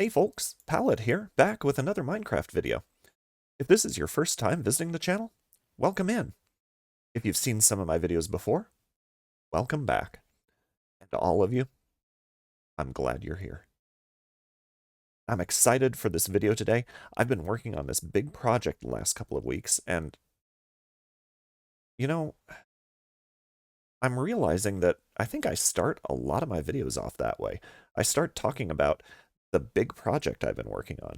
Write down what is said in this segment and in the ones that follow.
Hey folks, Pallet here, back with another Minecraft video. If this is your first time visiting the channel, welcome in. If you've seen some of my videos before, welcome back. And to all of you, I'm glad you're here. I'm excited for this video today. I've been working on this big project the last couple of weeks, and you know, I'm realizing that I think I start a lot of my videos off that way. I start talking about the big project I've been working on.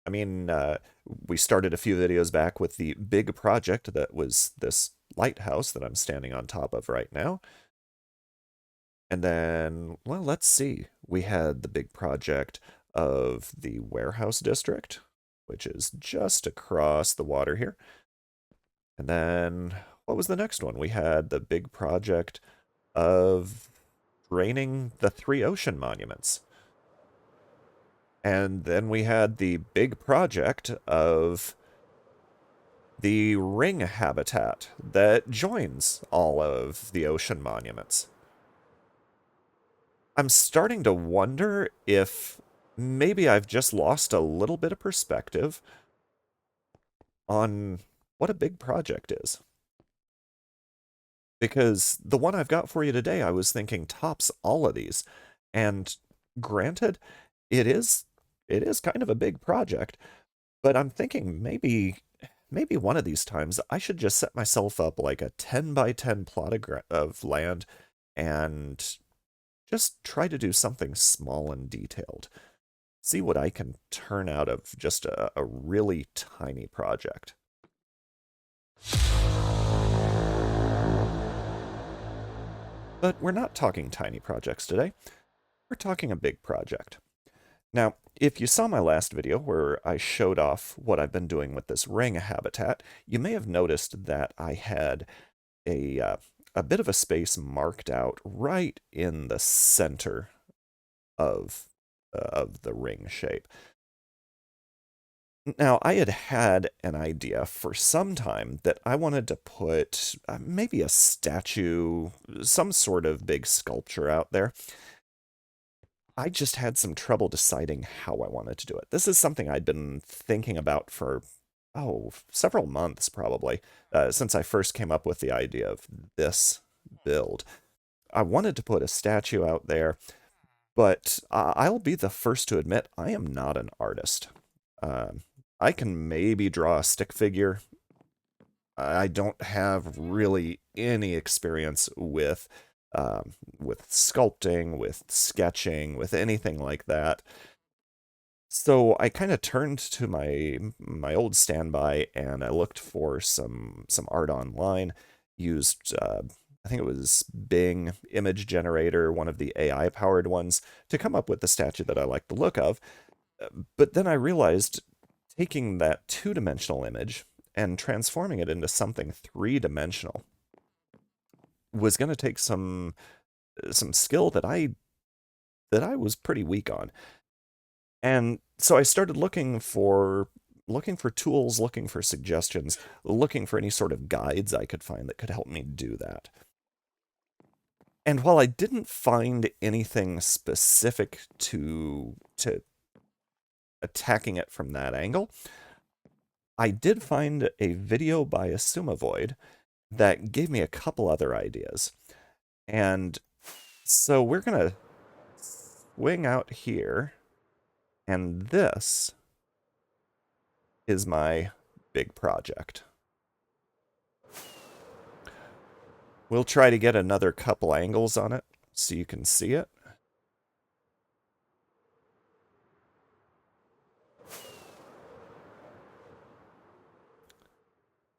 I mean, we started a few videos back with the big project that was this lighthouse that I'm standing on top of right now. And then, well, let's see. We had the big project of the warehouse district, which is just across the water here. And then, what was the next one? We had the big project of draining the three ocean monuments. And then we had the big project of the ring habitat that joins all of the ocean monuments. I'm starting to wonder if maybe I've just lost a little bit of perspective on what a big project is. Because the one I've got for you today, I was thinking tops all of these. And granted, it is kind of a big project, but I'm thinking maybe one of these times I should just set myself up like a 10 by 10 plot of land and just try to do something small and detailed. See what I can turn out of just a really tiny project. But we're not talking tiny projects today. We're talking a big project. Now, if you saw my last video where I showed off what I've been doing with this ring habitat, you may have noticed that I had a bit of a space marked out right in the center of the ring shape. Now, I had an idea for some time that I wanted to put maybe a statue, some sort of big sculpture out there. I just had some trouble deciding how I wanted to do it. This is something I'd been thinking about for, oh, several months probably, since I first came up with the idea of this build. I wanted to put a statue out there, but I'll be the first to admit I am not an artist. I can maybe draw a stick figure. I don't have really any experience with sculpting, with sketching, with anything like that. So I kind of turned to my old standby and I looked for some art online. Used I think it was Bing Image Generator, one of the AI powered ones, to come up with the statue that I like the look of. But then I realized taking that two-dimensional image and transforming it into something three-dimensional was going to take some skill that I was pretty weak on. And so I started looking for tools, looking for suggestions, looking for any sort of guides I could find that could help me do that. And while I didn't find anything specific to attacking it from that angle, I did find a video by Asumavoid that gave me a couple other ideas. And so we're gonna swing out here, and this is my big project. We'll try to get another couple angles on it so you can see it.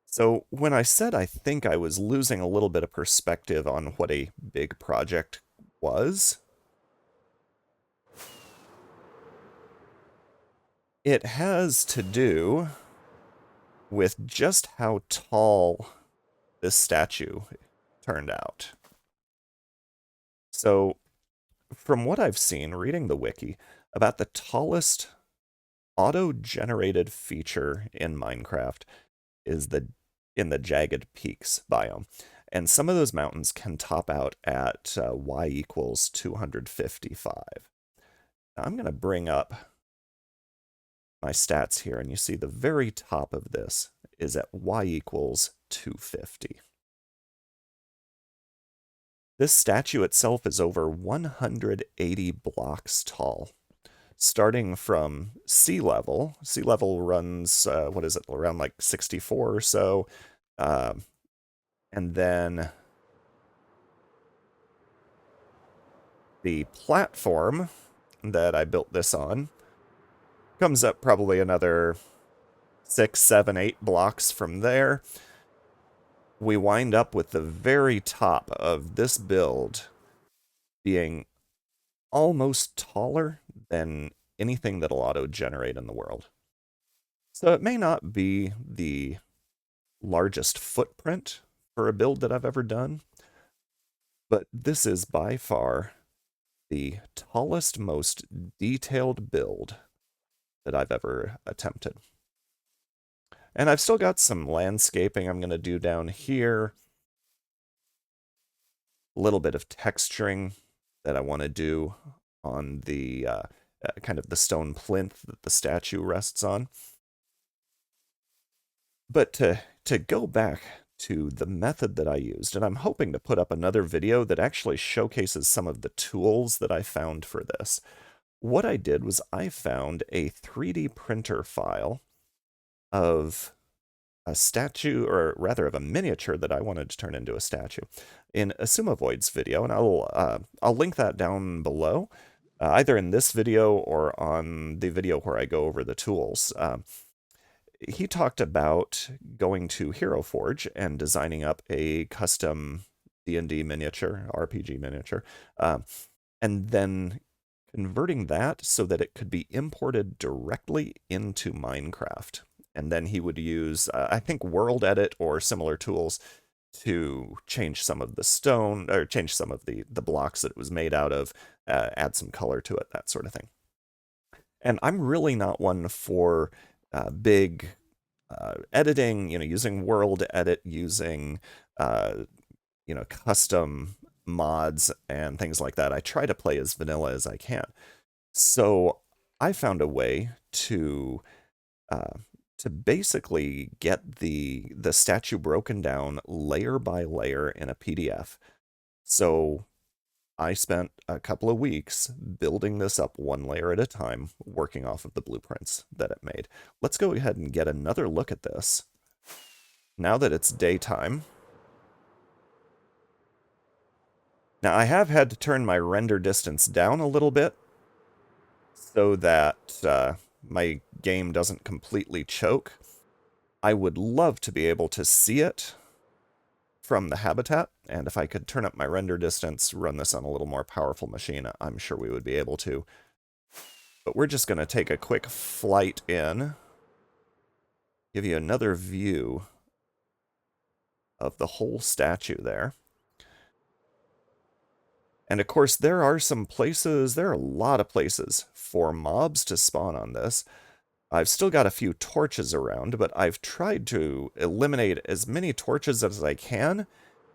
So when I said I think I was losing a little bit of perspective on what a big project was, it has to do with just how tall this statue turned out. So from what I've seen reading the wiki, about the tallest auto-generated feature in Minecraft is in the jagged peaks biome. And some of those mountains can top out at y equals 255. Now I'm going to bring up my stats here, and you see the very top of this is at y equals 250. This statue itself is over 180 blocks tall. Starting from sea level runs, what is it, around like 64 or so. And then the platform that I built this on comes up probably another 6, 7, 8 blocks from there. We wind up with the very top of this build being almost taller than anything that'll auto-generate in the world. So it may not be the largest footprint for a build that I've ever done, but this is by far the tallest, most detailed build that I've ever attempted. And I've still got some landscaping I'm going to do down here. A little bit of texturing that I want to do on the kind of the stone plinth that the statue rests on. But to go back to the method that I used, and I'm hoping to put up another video that actually showcases some of the tools that I found for this. What I did was I found a 3D printer file of a statue, or rather of a miniature that I wanted to turn into a statue, in Asumavoid's video, and I'll link that down below, either in this video or on the video where I go over the tools. He talked about going to Hero Forge and designing up a custom D&D miniature, RPG miniature, and then converting that so that it could be imported directly into Minecraft. And then he would use, I think, World Edit or similar tools to change some of the stone, or change some of the blocks that it was made out of, add some color to it, that sort of thing. And I'm really not one for big editing, using World Edit, using, custom mods and things like that. I try to play as vanilla as I can. So I found a way to basically get the statue broken down layer by layer in a PDF. So I spent a couple of weeks building this up one layer at a time, working off of the blueprints that it made. Let's go ahead and get another look at this. Now that it's daytime. Now I have had to turn my render distance down a little bit so that my game doesn't completely choke. I would love to be able to see it from the habitat, and if I could turn up my render distance, run this on a little more powerful machine, I'm sure we would be able to. But we're just going to take a quick flight in, give you another view of the whole statue there. And of course, there are a lot of places for mobs to spawn on this. I've still got a few torches around, but I've tried to eliminate as many torches as I can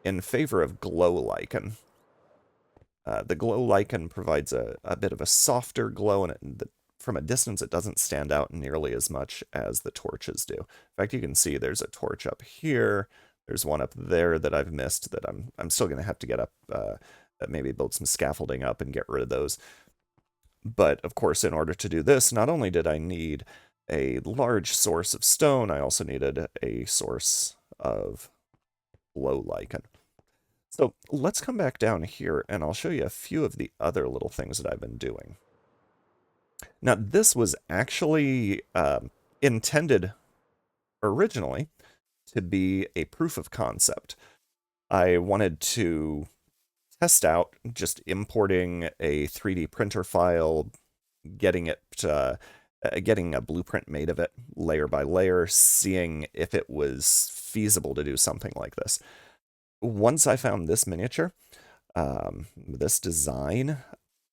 in favor of glow lichen. The glow lichen provides a bit of a softer glow, and from a distance it doesn't stand out nearly as much as the torches do. In fact, you can see there's a torch up here. There's one up there that I've missed that I'm still going to have to get up, maybe build some scaffolding up and get rid of those. But, of course, in order to do this, not only did I need a large source of stone, I also needed a source of glow lichen. So let's come back down here, and I'll show you a few of the other little things that I've been doing. Now, this was actually intended originally to be a proof of concept. I wanted to test out just importing a 3D printer file, getting a blueprint made of it layer by layer, seeing if it was feasible to do something like this. Once I found this miniature, this design,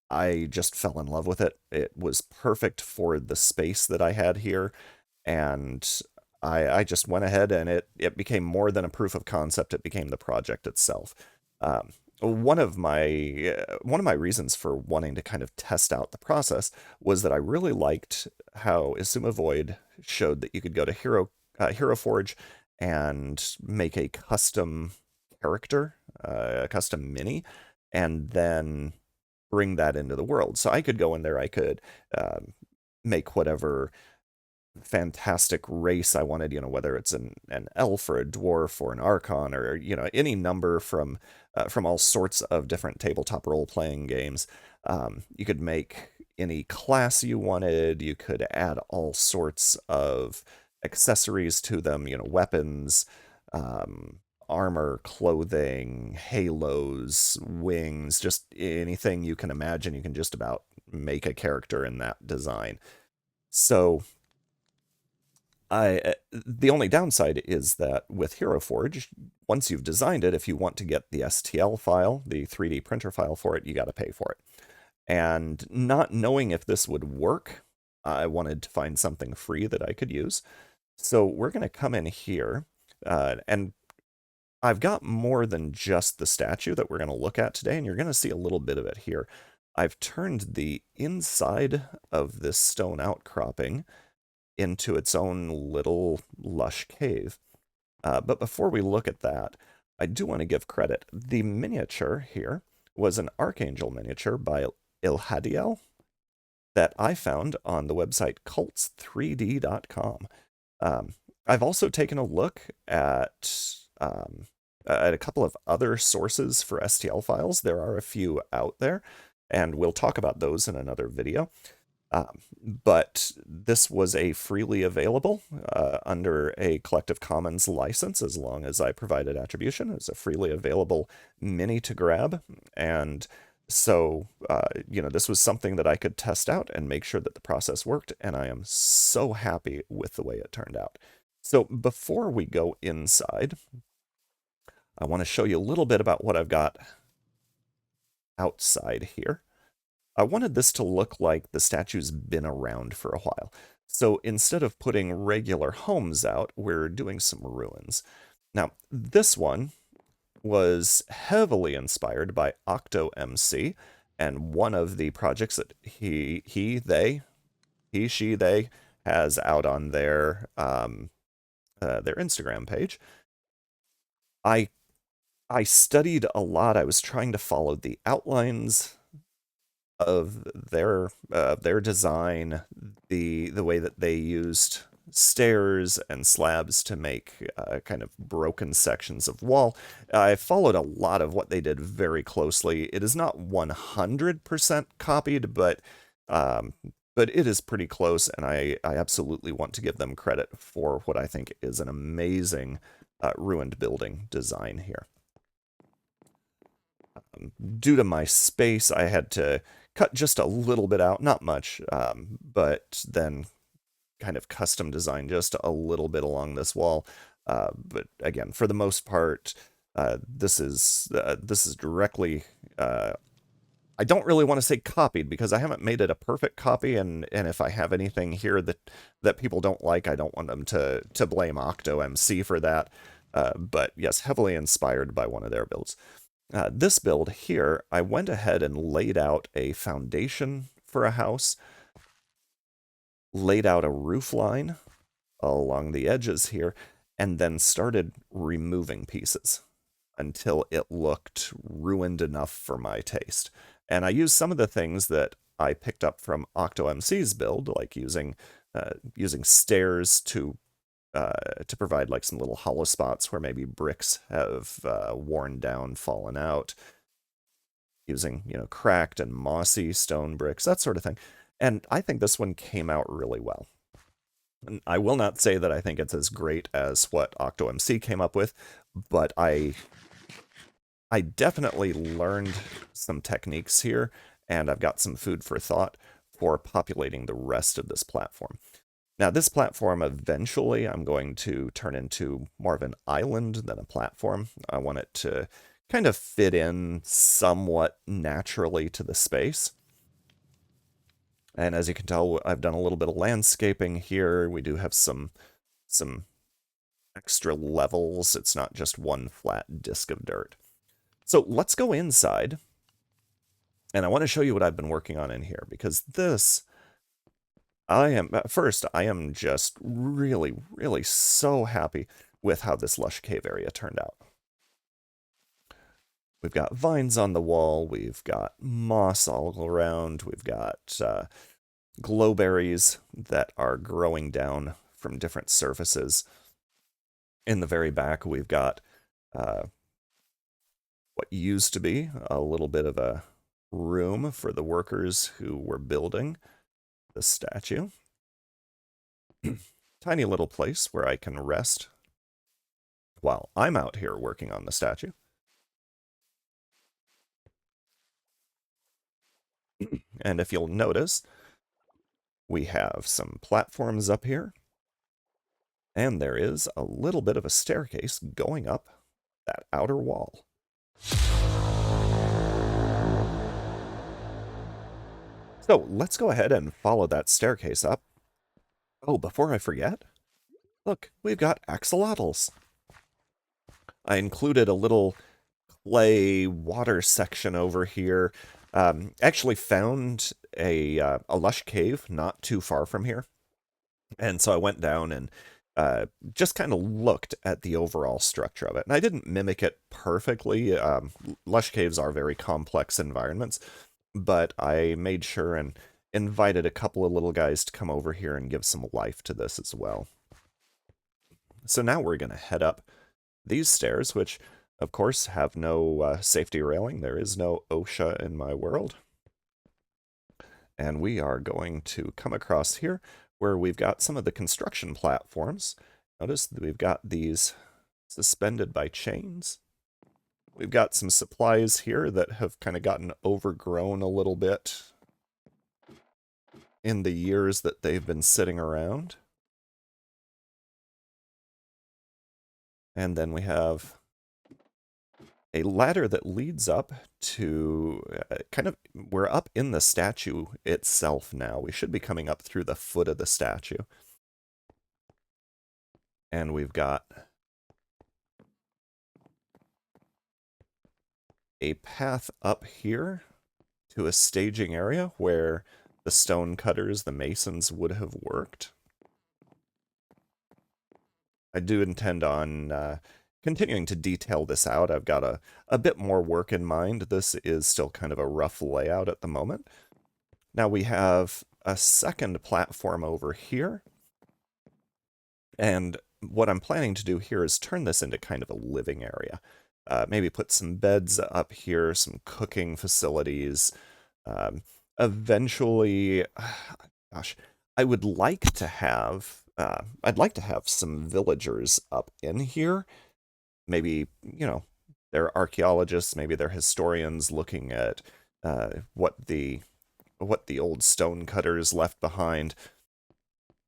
I just fell in love with it. It was perfect for the space that I had here, and I just went ahead and it became more than a proof of concept. It became the project itself. one of my reasons for wanting to kind of test out the process was that I really liked how Isuma Void showed that you could go to Hero Forge and make a custom character, a custom mini, and then bring that into the world. So I could go in there, I could make whatever fantastic race I wanted, whether it's an elf or a dwarf or an archon or, any number from all sorts of different tabletop role-playing games. You could make any class you wanted. You could add all sorts of accessories to them, weapons, um, armor, clothing, halos, wings, just anything you can imagine. You can just about make a character in that design. So the only downside is that with Hero Forge, once you've designed it, if you want to get the STL file, the 3D printer file for it, you got to pay for it. And not knowing if this would work, I wanted to find something free that I could use. So we're going to come in here, and I've got more than just the statue that we're going to look at today, and you're going to see a little bit of it here. I've turned the inside of this stone outcropping into its own little lush cave. But before we look at that, I do want to give credit. The miniature here was an Archangel miniature by Ilhadiel that I found on the website cults3d.com. I've also taken a look at a couple of other sources for STL files. There are a few out there, and we'll talk about those in another video. But this was a freely available under a Creative Commons license, as long as I provided attribution. It's a freely available mini to grab. And so, this was something that I could test out and make sure that the process worked. And I am so happy with the way it turned out. So before we go inside, I want to show you a little bit about what I've got outside here. I wanted this to look like the statue's been around for a while. So instead of putting regular homes out, we're doing some ruins. Now, this one was heavily inspired by OctoMC, and one of the projects that they has out on their Instagram page. I studied a lot. I was trying to follow the outlines of their design, the way that they used stairs and slabs to make kind of broken sections of wall. I followed a lot of what they did very closely. It is not 100% copied, but it is pretty close, and I absolutely want to give them credit for what I think is an amazing ruined building design here. Due to my space, I had to cut just a little bit out, not much, but then kind of custom design just a little bit along this wall. But again, for the most part, this is directly. I don't really want to say copied, because I haven't made it a perfect copy, and if I have anything here that people don't like, I don't want them to blame OctoMC for that. But yes, heavily inspired by one of their builds. This build here, I went ahead and laid out a foundation for a house, laid out a roof line along the edges here, and then started removing pieces until it looked ruined enough for my taste. And I used some of the things that I picked up from OctoMC's build, like using stairs to provide like some little hollow spots where maybe bricks have worn down, fallen out, using, cracked and mossy stone bricks, that sort of thing. And I think this one came out really well. And I will not say that I think it's as great as what OctoMC came up with, but I definitely learned some techniques here, and I've got some food for thought for populating the rest of this platform. Now, this platform, eventually, I'm going to turn into more of an island than a platform. I want it to kind of fit in somewhat naturally to the space. And as you can tell, I've done a little bit of landscaping here. We do have some extra levels. It's not just one flat disk of dirt. So let's go inside, and I want to show you what I've been working on in here, because this, I am just really, really so happy with how this lush cave area turned out. We've got vines on the wall, we've got moss all around, we've got glowberries that are growing down from different surfaces. In the very back, we've got uh, what used to be a little bit of a room for the workers who were building the statue. Tiny little place where I can rest while I'm out here working on the statue. And if you'll notice, we have some platforms up here, and there is a little bit of a staircase going up that outer wall. So let's go ahead and follow that staircase up. Oh, before I forget, look, we've got axolotls. I included a little clay water section over here. Actually found a lush cave not too far from here. And so I went down and just kind of looked at the overall structure of it. And I didn't mimic it perfectly. Lush caves are very complex environments, but I made sure and invited a couple of little guys to come over here and give some life to this as well. So now we're going to head up these stairs, which of course have no safety railing. There is no OSHA in my world. And we are going to come across here where we've got some of the construction platforms. Notice that we've got these suspended by chains. We've got some supplies here that have kind of gotten overgrown a little bit in the years that they've been sitting around. And then we have a ladder that leads up to we're up in the statue itself now. We should be coming up through the foot of the statue. And we've got a path up here to a staging area where the stone cutters, the masons, would have worked. I do intend on continuing to detail this out. I've got a bit more work in mind. This is still kind of a rough layout at the moment. Now we have a second platform over here. And what I'm planning to do here is turn this into kind of a living area. Maybe put some beds up here, some cooking facilities. Eventually, gosh, I would like to have, I'd like to have some villagers up in here. Maybe, they're archaeologists, maybe they're historians looking at what the old stone cutters left behind.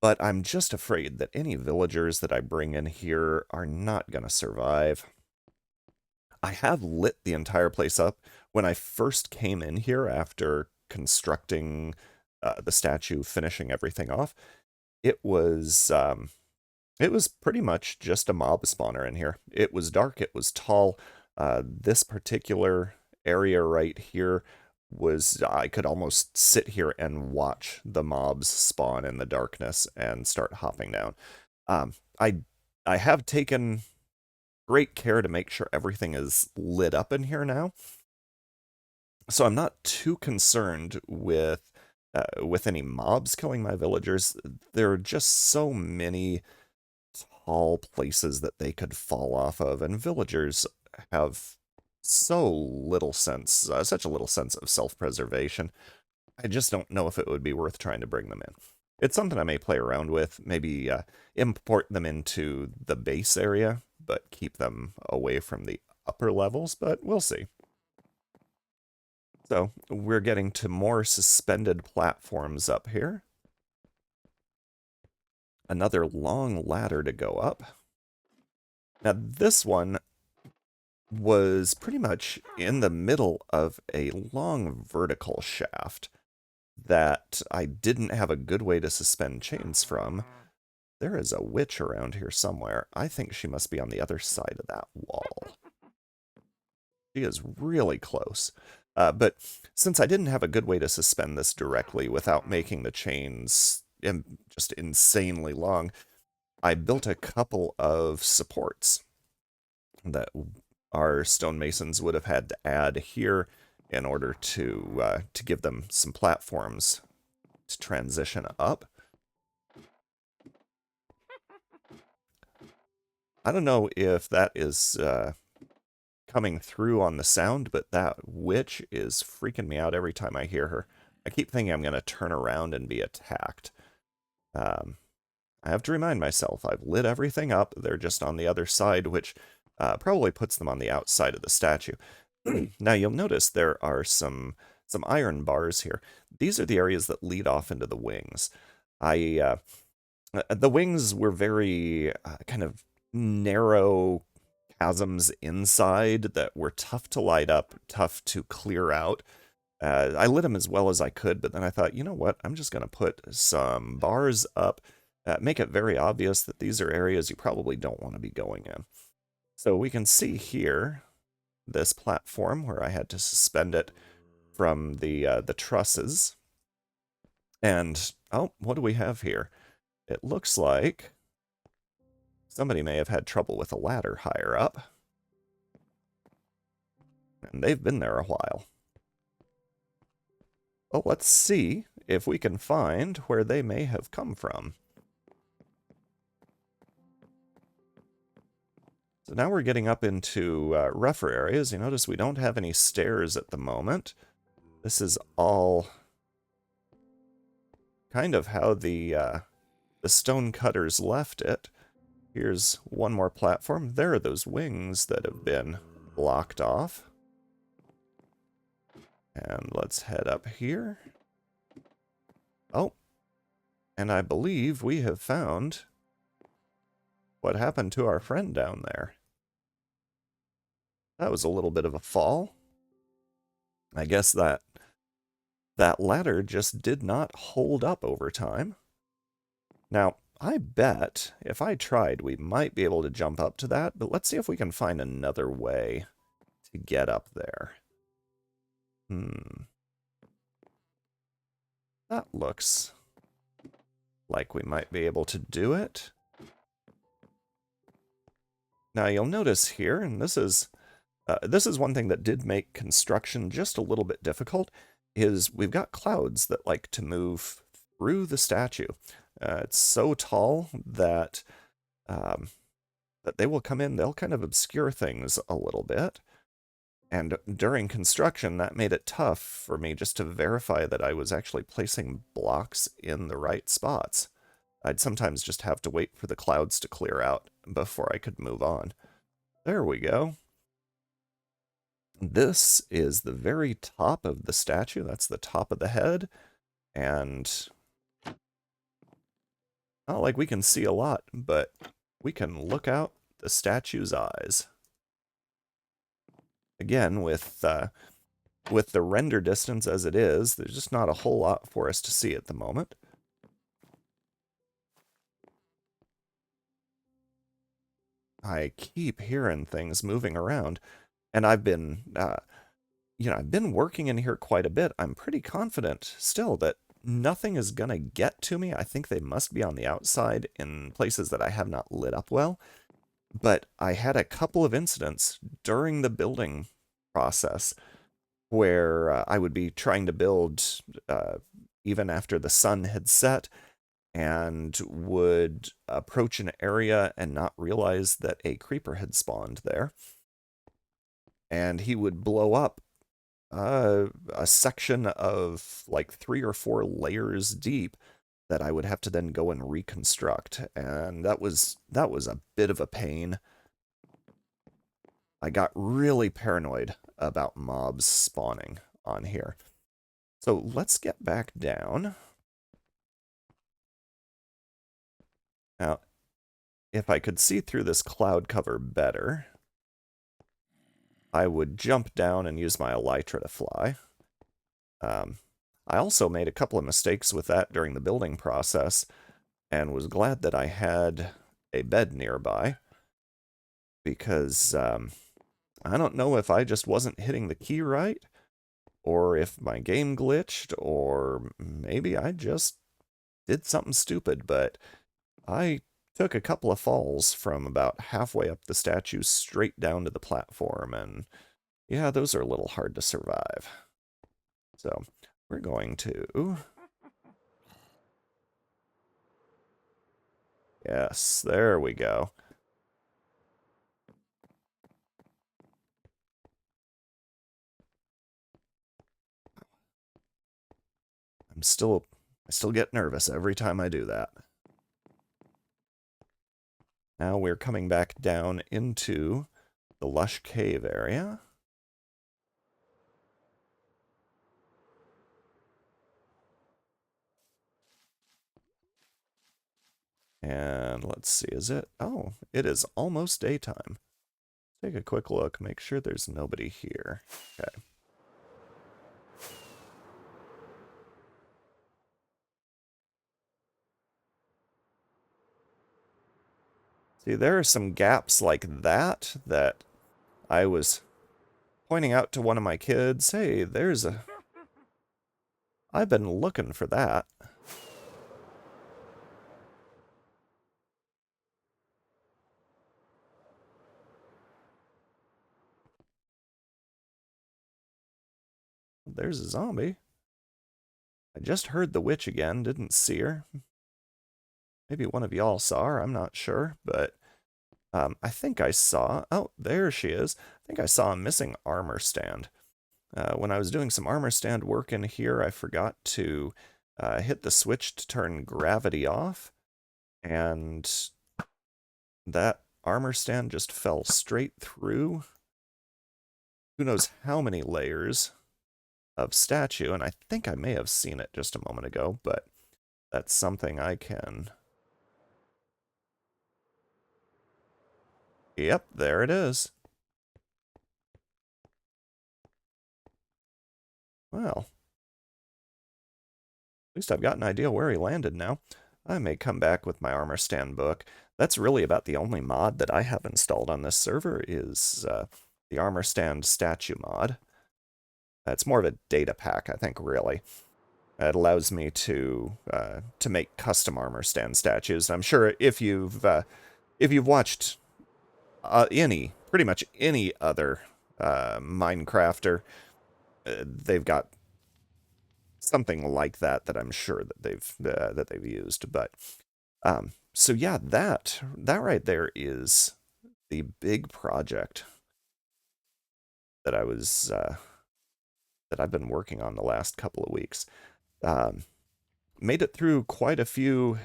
But I'm just afraid that any villagers that I bring in here are not going to survive. I have lit the entire place up. When I first came in here after constructing the statue, finishing everything off, it was pretty much just a mob spawner in here. It was dark, it was tall. This particular area right here I could almost sit here and watch the mobs spawn in the darkness and start hopping down. I have taken great care to make sure everything is lit up in here now, so I'm not too concerned with any mobs killing my villagers. There are just so many tall places that they could fall off of, and villagers have so little sense, such a little sense of self-preservation. I just don't know if it would be worth trying to bring them in. It's something I may play around with, maybe import them into the base area, but keep them away from the upper levels, but we'll see. So, we're getting to more suspended platforms up here. Another long ladder to go up. Now, this one was pretty much in the middle of a long vertical shaft that I didn't have a good way to suspend chains from. There is a witch around here somewhere. I think she must be on the other side of that wall. She is really close. But since I didn't have a good way to suspend this directly without making the chains just insanely long, I built a couple of supports that our stonemasons would have had to add here in order to give them some platforms to transition up. I don't know if that is coming through on the sound, but that witch is freaking me out every time I hear her. I keep thinking I'm going to turn around and be attacked. I have to remind myself I've lit everything up. They're just on the other side, which probably puts them on the outside of the statue. Now you'll notice there are some iron bars here. These are the areas that lead off into the wings. The wings were very kind of narrow chasms inside that were tough to light up, tough to clear out. I lit them as well as I could, but then I thought, you know what? I'm just going to put some bars up, make it very obvious that these are areas you probably don't want to be going in. So we can see here this platform where I had to suspend it from the trusses. And, oh, what do we have here? It looks like somebody may have had trouble with a ladder higher up. And they've been there a while. Well, let's see if we can find where they may have come from. So now we're getting up into rougher areas. You notice we don't have any stairs at the moment. This is all kind of how the stone cutters left it. Here's one more platform. There are those wings that have been blocked off. And let's head up here. Oh, and I believe we have found what happened to our friend down there. That was a little bit of a fall. I guess that ladder just did not hold up over time. Now, I bet if I tried, we might be able to jump up to that, but let's see if we can find another way to get up there. That looks like we might be able to do it. Now you'll notice here, and this is one thing that did make construction just a little bit difficult, is we've got clouds that like to move through the statue. It's so tall that that they will come in, they'll kind of obscure things a little bit. And during construction, that made it tough for me just to verify that I was actually placing blocks in the right spots. I'd sometimes just have to wait for the clouds to clear out before I could move on. There we go. This is the very top of the statue. That's the top of the head. And not like we can see a lot, but we can look out the statue's eyes. Again, with the render distance as it is, there's just not a whole lot for us to see at the moment. I keep hearing things moving around, and I've been, I've been working in here quite a bit. I'm pretty confident still that nothing is gonna get to me. I think they must be on the outside in places that I have not lit up well. But I had a couple of incidents during the building process where I would be trying to build even after the sun had set, and would approach an area and not realize that a creeper had spawned there. And he would blow up a section of like 3 or 4 layers deep that I would have to then go and reconstruct, and that was a bit of a pain. I got really paranoid about mobs spawning on here. So let's get back down. Now, if I could see through this cloud cover better, I would jump down and use my elytra to fly. I also made a couple of mistakes with that during the building process, and was glad that I had a bed nearby, because I don't know if I just wasn't hitting the key right, or if my game glitched, or maybe I just did something stupid, but I took a couple of falls from about halfway up the statue straight down to the platform, and yeah, those are a little hard to survive. So we're going to... Yes, there we go. I still get nervous every time I do that. Now we're coming back down into the lush cave area. And let's see, is it? Oh, it is almost daytime. Take a quick look, make sure there's nobody here. Okay. See, there are some gaps like that that I was pointing out to one of my kids. Hey, there's a... I've been looking for that. There's a zombie. I just heard the witch again, didn't see her. Maybe one of y'all saw her, I'm not sure, but I think I saw... Oh, there she is. I think I saw a missing armor stand. When I was doing some armor stand work in here, I forgot to hit the switch to turn gravity off, and that armor stand just fell straight through who knows how many layers of statue, and I think I may have seen it just a moment ago, but that's something I can... Yep, there it is. Well, at least I've got an idea where he landed now. I may come back with my armor stand book. That's really about the only mod that I have installed on this server is the armor stand statue mod. It's more of a data pack, I think, really. It allows me to make custom armor stand statues. I'm sure if you've watched pretty much any other Minecrafter, they've got something like that I'm sure that they've used. But so yeah, that right there is the big project that that I've been working on the last couple of weeks. Made it through quite a few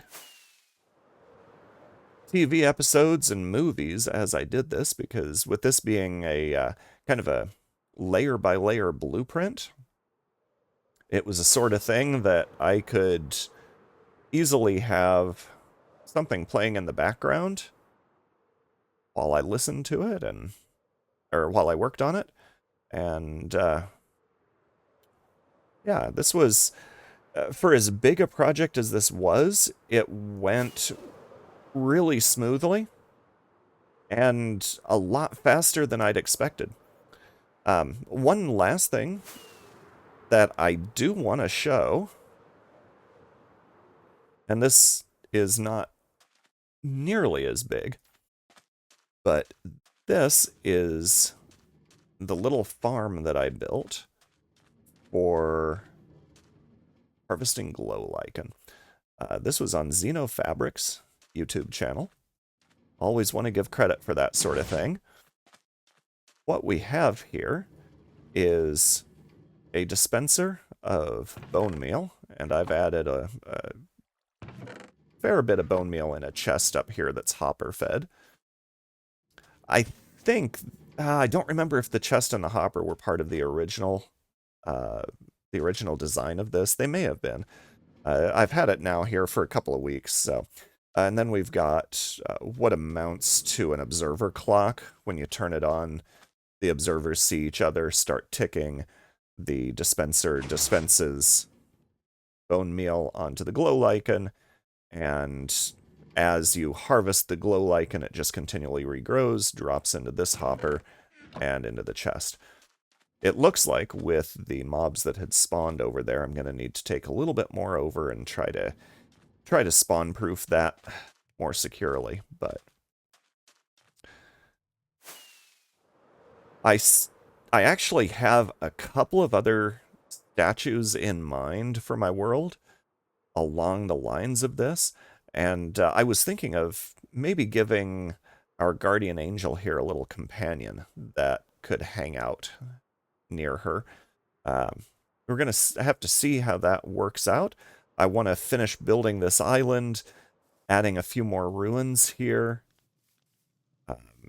TV episodes and movies as I did this, because with this being a kind of a layer by layer blueprint, it was a sort of thing that I could easily have something playing in the background while I listened to it or while I worked on it. And yeah, this was, for as big a project as this was, it went really smoothly and a lot faster than I'd expected. One last thing that I do want to show, and this is not nearly as big, but this is the little farm that I built for harvesting glow lichen. This was on Xenofabric's YouTube channel. Always want to give credit for that sort of thing. What we have here is a dispenser of bone meal, and I've added a fair bit of bone meal in a chest up here that's hopper fed. I think, I don't remember if the chest and the hopper were part of the original design of this. They may have been. I've had it now here for a couple of weeks, so. And then we've got what amounts to an observer clock. When you turn it on, the observers see each other start ticking. The dispenser dispenses bone meal onto the glow lichen, and as you harvest the glow lichen, it just continually regrows, drops into this hopper, and into the chest. It looks like with the mobs that had spawned over there, I'm going to need to take a little bit more over and try to spawn proof that more securely, but I actually have a couple of other statues in mind for my world along the lines of this, and I was thinking of maybe giving our guardian angel here a little companion that could hang out near her. Um, we're going to have to see how that works out. I want to finish building this island, adding a few more ruins here,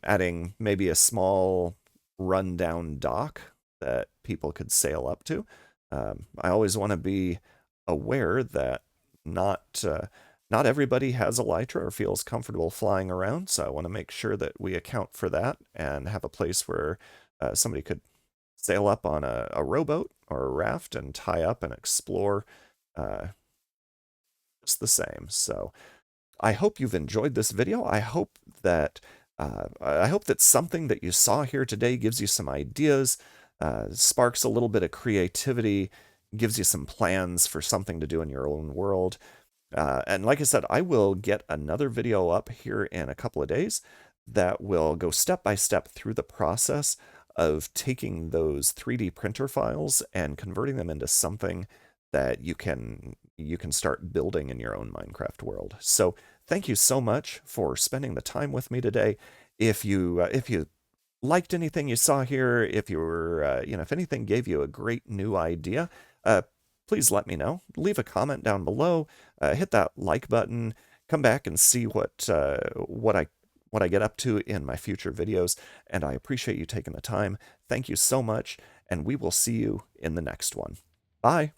adding maybe a small rundown dock that people could sail up to. I always want to be aware that not everybody has elytra or feels comfortable flying around, so I want to make sure that we account for that and have a place where somebody could sail up on a rowboat or a raft and tie up and explore just the same. So I hope you've enjoyed this video. I hope that something that you saw here today gives you some ideas, sparks a little bit of creativity, gives you some plans for something to do in your own world. And like I said, I will get another video up here in a couple of days that will go step by step through the process of taking those 3D printer files and converting them into something that you can start building in your own Minecraft world. So thank you so much for spending the time with me today. If you liked anything you saw here, if you were if anything gave you a great new idea, please let me know. Leave a comment down below. Hit that like button. Come back and see what I get up to in my future videos. And I appreciate you taking the time. Thank you so much, and we will see you in the next one. Bye.